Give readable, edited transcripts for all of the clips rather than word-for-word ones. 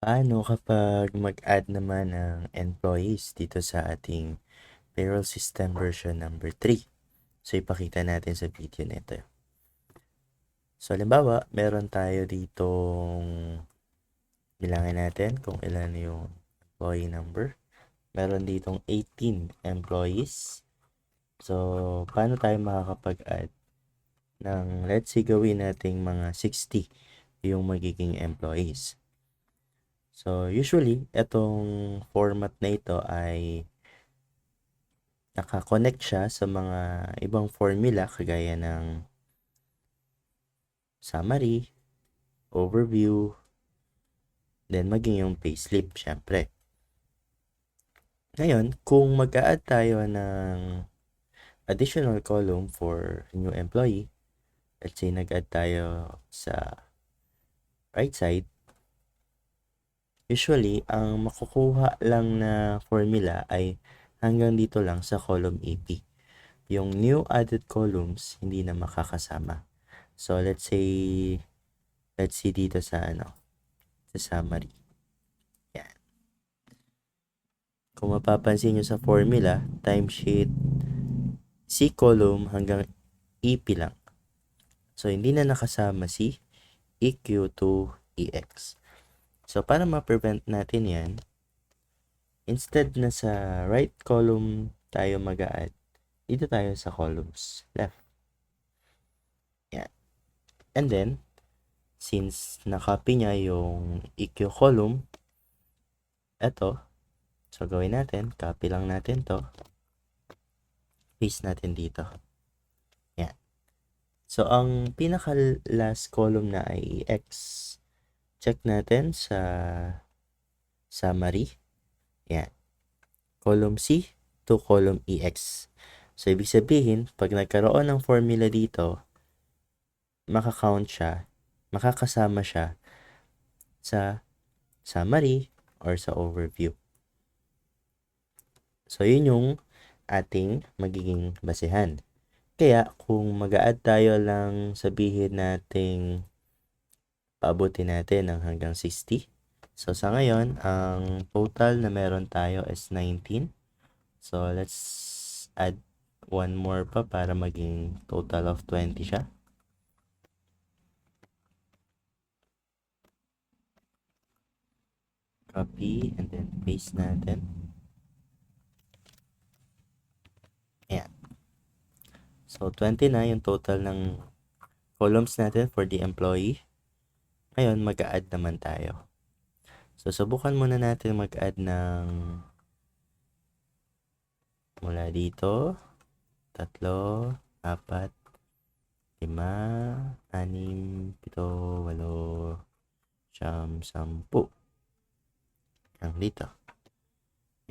Paano kapag mag-add naman ng employees dito sa ating payroll system version number 3? So, ipakita natin sa video nito. So, halimbawa, meron tayo ditong bilangin natin kung ilan yung employee number. Meron ditong 18 employees. So, paano tayo makakapag-add ng, let's say, gawin nating mga 60 yung magiging employees. So, usually, itong format na ito ay nakakonect siya sa mga ibang formula kagaya ng summary, overview, then maging yung payslip, syempre. Ngayon, kung mag-a-add tayo ng additional column for new employee, let's say nag-add tayo sa right side, usually, ang makukuha lang na formula ay hanggang dito lang sa column AP. Yung new added columns, hindi na makakasama. So, let's see dito sa sa summary. Yan. Kung mapapansin nyo sa formula, timesheet, C column hanggang EP lang. So, hindi na nakasama si EQ to EX. So, para ma-prevent natin yan, instead na sa right column tayo mag-a-add, dito tayo sa columns left. Yan. And then, since na-copy niya yung EQ column, eto, so gawin natin, copy lang natin to, paste natin dito. Yan. So, ang pinaka-last column na ay EX. Check natin sa summary. Yan. Column C to column EX. So, ibig sabihin, pag nagkaroon ng formula dito, makakount siya, makakasama siya sa summary or sa overview. So, yun yung ating magiging basehan. Kaya, kung mag-a-add tayo lang, sabihin nating paabutin natin ng hanggang 60. So, sa ngayon, ang total na meron tayo is 19. So, let's add one more pa para maging total of 20 siya. Copy and then paste natin. Ayan. So, 20 na yung total ng columns natin for the employee. Ngayon, mag-a-add naman tayo. So, subukan muna natin mag-add ng mula dito, 3, 4, 5, 6, 7, 8, 9, 10. Hanggang dito.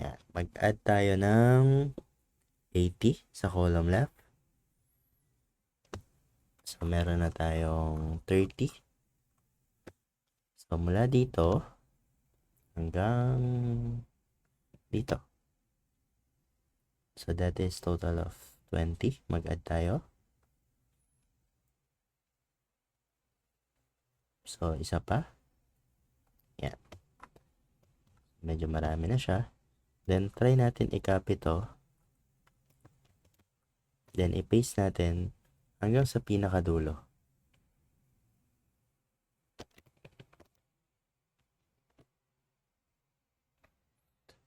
Yan. Mag-add tayo ng 80 sa column left. So, meron na tayong 30. So, mula dito hanggang dito. So, that is total of 20. Mag-add tayo. So, isa pa. Yan. Medyo marami na siya. Then, try natin i-copy to. Then, i-paste natin hanggang sa pinakadulo.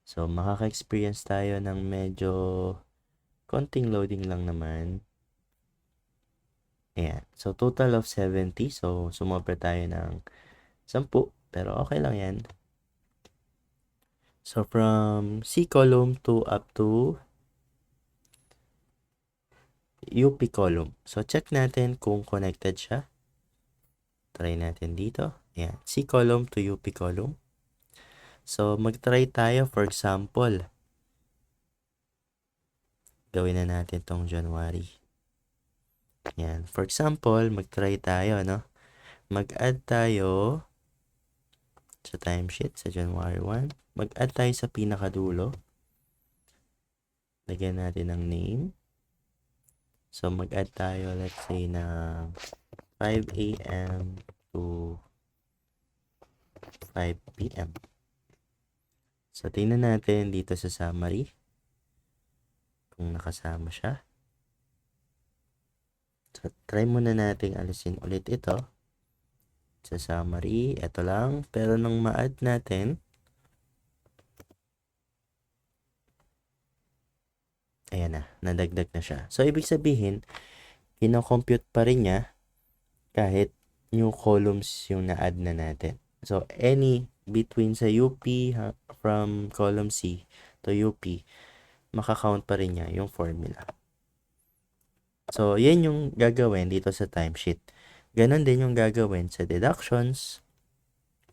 So, makaka-experience tayo ng medyo konting loading lang naman. Ayan. So, total of 70. So, sumobra tayo ng 10. Pero okay lang yan. So, from C column to up to UP column. So, check natin kung connected siya. Try natin dito. Ayan. C column to UP column. So, mag-try tayo. For example, gawin na natin tong January. Ayan. For example, mag-try tayo, no? Mag-add tayo sa timesheet sa January 1. Mag-add tayo sa pinakadulo. Lagyan natin ng name. So, mag-add tayo, let's say, na 5 a.m. to 5 p.m. So, tingnan natin dito sa summary kung nakasama siya. So, try muna nating alisin ulit ito. Sa summary, ito lang. Pero nung ma-add natin, ayan na, nadagdag na siya. So, ibig sabihin, kino-compute pa rin niya kahit new columns yung na-add na natin. So, any between sa UP from column C to UP, makakount pa rin niya yung formula. So, yan yung gagawin dito sa timesheet. Ganon din yung gagawin sa deductions.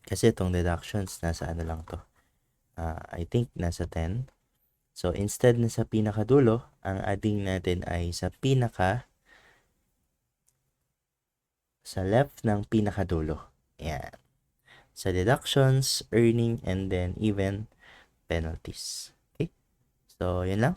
Kasi itong deductions, nasa ano lang to. I think nasa 10. So, instead na sa pinakadulo, ang adding natin ay sa left ng pinakadulo. Yan. Sa deductions, earning, and then even penalties. Okay? So, yun lang.